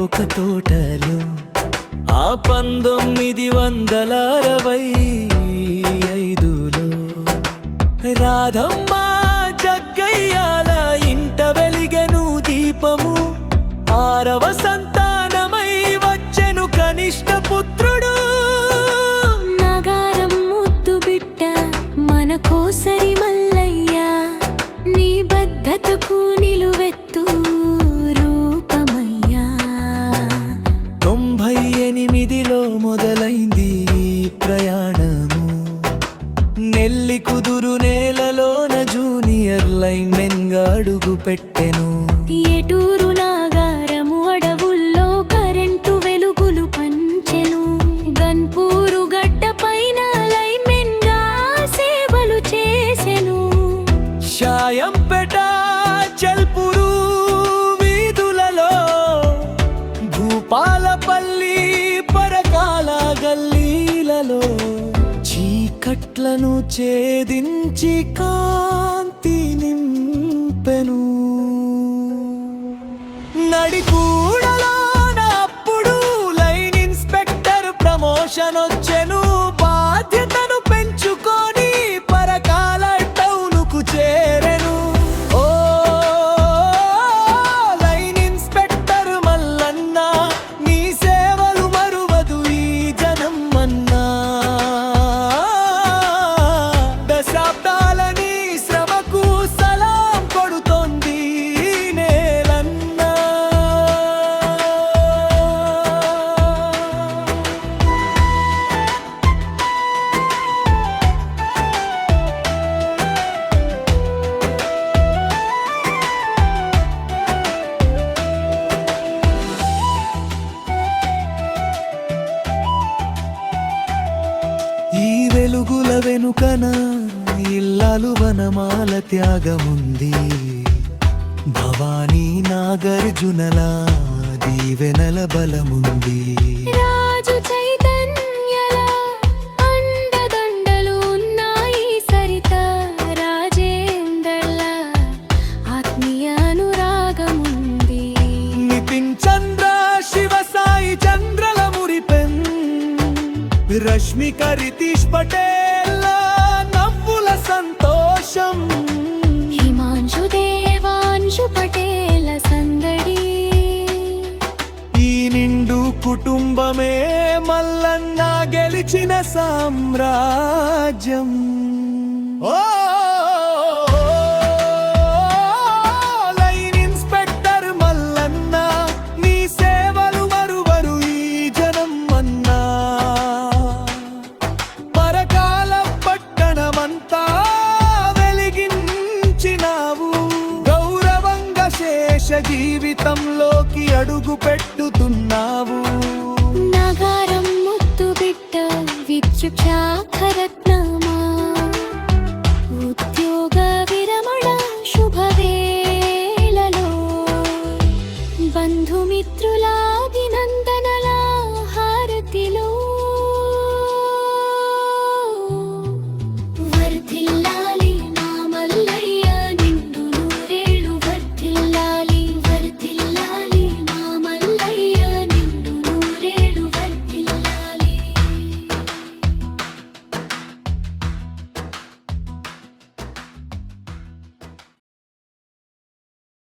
ఒక తోటలో ఆ 1965లో రాధమ్మ జగ్గయ్యాల ఇంట వెలిగెను దీపము. 6వ సంతానమై వచ్చెను కనిష్ట పుత్రుడు. నగారం ముద్దు బిడ్డ మన కోసరి మల్లయ్య, నీ బద్ధతకు నిలువెత్తు రూపమయ్యా. 98లో మొదలైంది ప్రయాణము. నెల్లి కుదురు నేలలోన జూనియర్ లైన్మెన్ గా అడుగు పెట్టెను. ఏటూరు నాగారము అడవుల్లో కరెంటు వెలుగులు పంచెను. గన్పూరు గడ్డ పైన లైన్మెన్ గా సేవలు చేసెను. షాయంపేట చల్పురు వీధులలో, భూపాలపల్లి పరకాల గల్లీలలో చీకట్లను ఛేదించి కాంతి నింపెను. నడికూడలోన అప్పుడు లైన్ ఇన్స్పెక్టర్ ప్రమోషన్ వచ్చెను. బాధ్యతను పెంచుకొని పరకాల టౌనుకు చేరెను. ఓ లైన్ ఇన్స్పెక్టర్ మల్లన్న, నీ సేవలు మరువదు ఈ జనమన్నా. దశాబ్దాలని శ్రమకు సలాం కొడుతోంది నేలన్నా. ఈ వెలుగుల వెనుకన ఇల్లాలు వనమాల త్యాగముంది. భవానీ నాగార్జునల దీవెనల బలముంది. రాజు చైతన్యల అండదండలు ఉన్నాయి. సరిత రాజేందర్ల ఆత్మీయ అనురాగముంది. నితిన్ చంద్ర శివ సాయి చంద్రల మురిపెన్, రష్మిక రితీష్ పటేల్ నవ్వుల సంతోషం. హిమాంశు దేవాంశు పటేల సందడి. ఈ నిండు కుటుంబమే మల్లన్న గెలిచిన సామ్రాజ్యం. ఓ లైన్ ఇన్స్పెక్టర్ మల్లన్న, నీ సేవలు మరువరు ఈ జనం అన్నా. పరకాల పట్టణమంతా వెలిగించినావు. గౌరవంగా శేష జీవితంలోకి అడుగు పెట్టుతున్నావు. నగారం ముద్దు బిడ్డ విద్యుక్షాఖరత్నమా, ఉద్యోగ విరమణ శుభవేళలో బంధుమిత్రుల